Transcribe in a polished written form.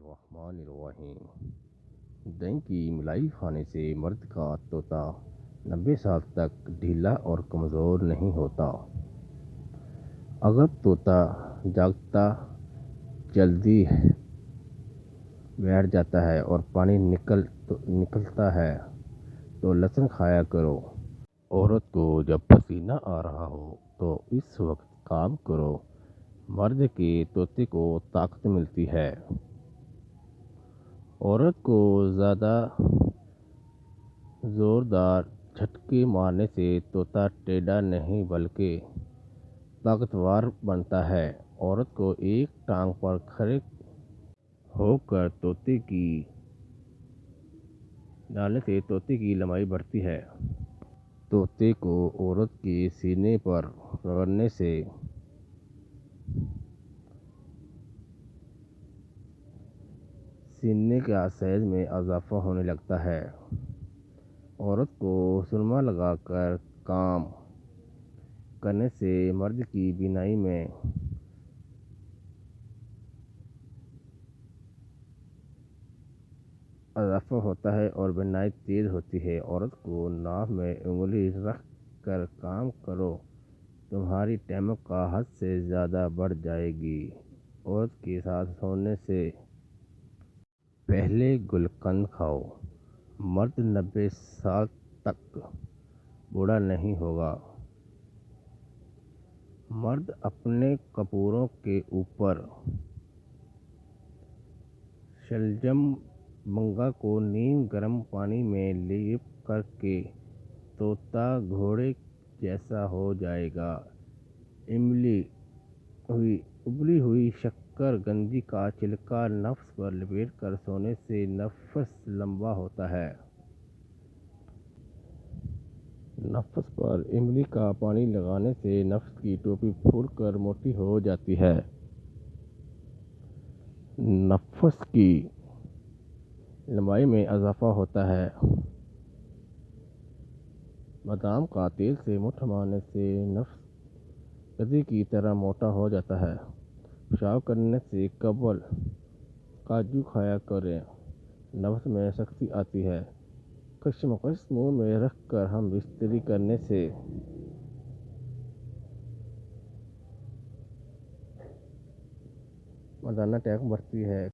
الرحمن الرحیم۔ دہی کی ملائی کھانے سے مرد کا طوطا 90 سال تک ڈھیلا اور کمزور نہیں ہوتا۔ اگر طوطا جاگتا جلدی بیٹھ جاتا ہے اور پانی نکلتا ہے تو لہسن کھایا کرو۔ عورت کو جب پسینہ آ رہا ہو تو اس وقت کام کرو، مرد کے طوطے کو طاقت ملتی ہے۔ عورت کو زیادہ زوردار جھٹکے مارنے سے طوطا ٹیڑھا نہیں بلکہ طاقتور بنتا ہے۔ عورت کو ایک ٹانگ پر کھڑے ہو کر طوطے کی ڈالنے سے طوطے کی لمبائی بڑھتی ہے۔ طوطے کو عورت کے سینے پر رگڑنے سے سینے کا سائز میں اضافہ ہونے لگتا ہے۔ عورت کو سرما لگا کر کام کرنے سے مرد کی بینائی میں اضافہ ہوتا ہے اور بینائی تیز ہوتی ہے۔ عورت کو ناک میں انگلی رکھ کر کام کرو، تمہاری ٹھمک کا حد سے زیادہ بڑھ جائے گی۔ عورت کے ساتھ سونے سے پہلے گلقند کھاؤ، مرد 90 سال تک بوڑھا نہیں ہوگا۔ مرد اپنے کپڑوں کے اوپر شلجم بنگا کو نیم گرم پانی میں لیپ کر کے طوطا گھوڑے جیسا ہو جائے گا۔ ابلی ہوئی شکر قندی کا چھلکا نفس پر لپیٹ کر سونے سے نفس لمبا ہوتا ہے۔ نفس پر املی کا پانی لگانے سے نفس کی ٹوپی پھول کر موٹی ہو جاتی ہے۔ نفس کی لمبائی میں اضافہ ہوتا ہے۔ بادام کا تیل سے منہ مارنے سے نفس گدھے کی طرح موٹا ہو جاتا ہے۔ پیشاب کرنے سے قبل کاجو کھایا کریں، نفس میں سختی آتی ہے۔ کشمکش منہ میں رکھ کر ہم بستری کرنے سے مردانہ ٹینک بڑھتی ہے۔